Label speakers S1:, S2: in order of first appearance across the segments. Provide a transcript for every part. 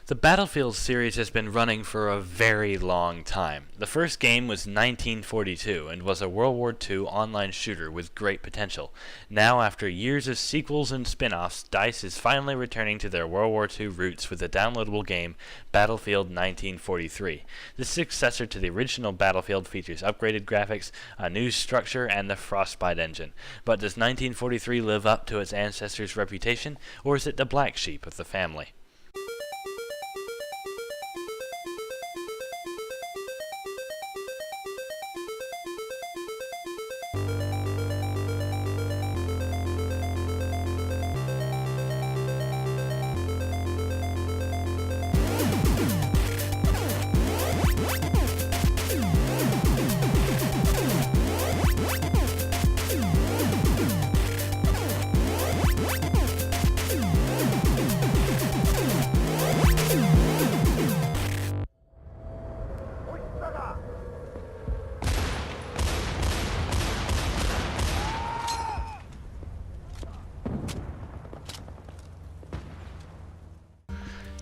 S1: The Battlefield series has been running for a very long time. The first game was 1942 and was a World War II online shooter with great potential. Now, after years of sequels and spin-offs, DICE is finally returning to their World War II roots with the downloadable game Battlefield 1943. The successor to the original Battlefield features upgraded graphics, a new structure, and the Frostbite engine. But does 1943 live up to its ancestors' reputation, or is it the black sheep of the family?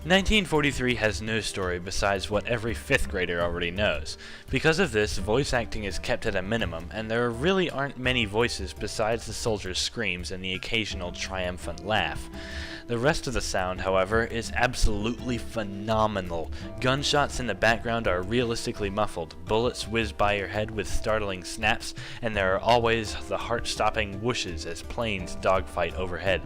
S1: "1943 has no story besides what every 5th grader already knows. Because of this, voice acting is kept at a minimum, and there really aren't many voices besides the soldiers' screams and the occasional triumphant laugh. The rest of the sound, however, is absolutely phenomenal. Gunshots in the background are realistically muffled, bullets whiz by your head with startling snaps, and there are always the heart-stopping whooshes as planes dogfight overhead.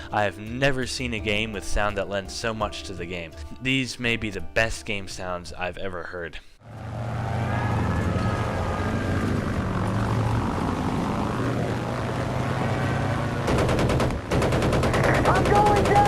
S1: I have never seen a game with sound that lends so much to the game. These may be the best game sounds I've ever heard."
S2: I'm going down!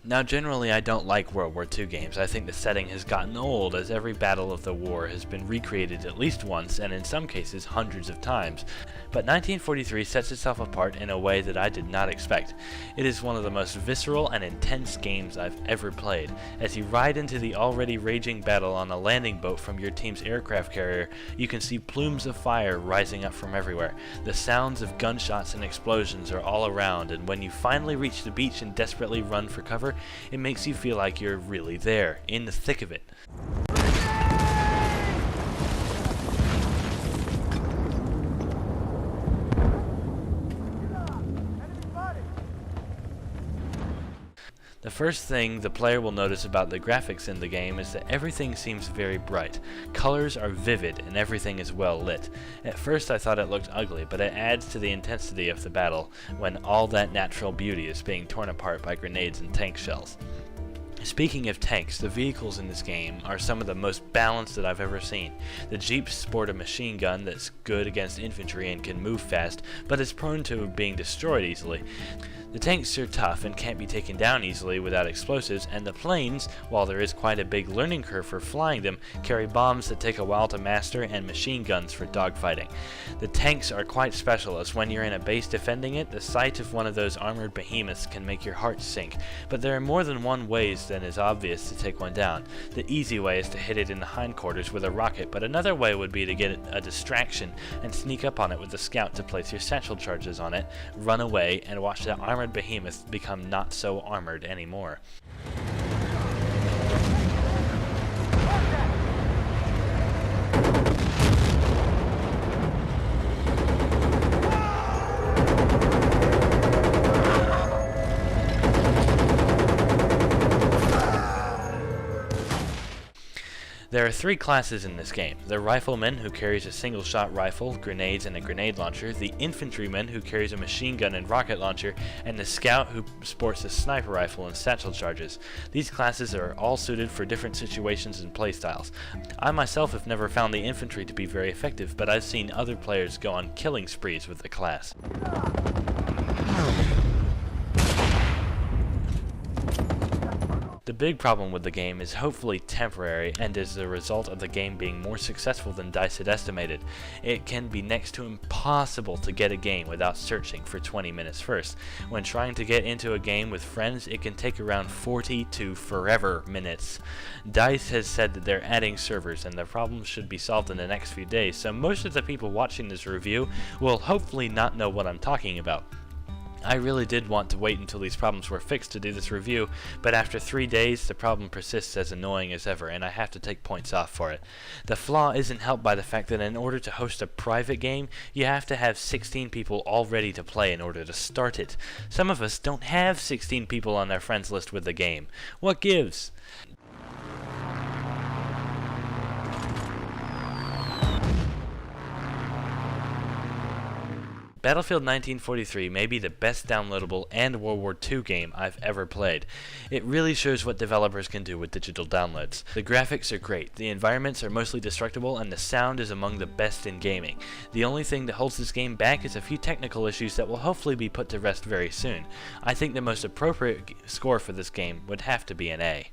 S1: Now, generally I don't like World War II games. I think the setting has gotten old, as every battle of the war has been recreated at least once, and in some cases hundreds of times. But 1943 sets itself apart in a way that I did not expect. It is one of the most visceral and intense games I've ever played. As you ride into the already raging battle on a landing boat from your team's aircraft carrier, you can see plumes of fire rising up from everywhere. The sounds of gunshots and explosions are all around, and when you finally reach the beach and desperately run for cover, it makes you feel like you're really there, in the thick of it. The first thing the player will notice about the graphics in the game is that everything seems very bright. Colors are vivid and everything is well lit. At first I thought it looked ugly, but it adds to the intensity of the battle when all that natural beauty is being torn apart by grenades and tank shells. Speaking of tanks, the vehicles in this game are some of the most balanced that I've ever seen. The Jeeps sport a machine gun that's good against infantry and can move fast, but is prone to being destroyed easily. The tanks are tough and can't be taken down easily without explosives, and the planes, while there is quite a big learning curve for flying them, carry bombs that take a while to master and machine guns for dogfighting. The tanks are quite special, as when you're in a base defending it, the sight of one of those armored behemoths can make your heart sink. But there are more than one ways than is obvious to take one down. The easy way is to hit it in the hindquarters with a rocket, but another way would be to get a distraction and sneak up on it with a scout to place your satchel charges on it, run away, and watch that armored behemoth become not so armored anymore. There are 3 classes in this game: the rifleman, who carries a single-shot rifle, grenades, and a grenade launcher, the infantryman, who carries a machine gun and rocket launcher, and the scout, who sports a sniper rifle and satchel charges. These classes are all suited for different situations and playstyles. I myself have never found the infantry to be very effective, but I've seen other players go on killing sprees with the class. The big problem with the game is hopefully temporary and is the result of the game being more successful than DICE had estimated. It can be next to impossible to get a game without searching for 20 minutes first. When trying to get into a game with friends, it can take around 40 to forever minutes. DICE has said that they're adding servers and the problem should be solved in the next few days, so most of the people watching this review will hopefully not know what I'm talking about. I really did want to wait until these problems were fixed to do this review, but after 3 days the problem persists as annoying as ever, and I have to take points off for it. The flaw isn't helped by the fact that in order to host a private game, you have to have 16 people all ready to play in order to start it. Some of us don't have 16 people on our friends list with the game. What gives? Battlefield 1943 may be the best downloadable and World War II game I've ever played. It really shows what developers can do with digital downloads. The graphics are great, the environments are mostly destructible, and the sound is among the best in gaming. The only thing that holds this game back is a few technical issues that will hopefully be put to rest very soon. I think the most appropriate score for this game would have to be an A.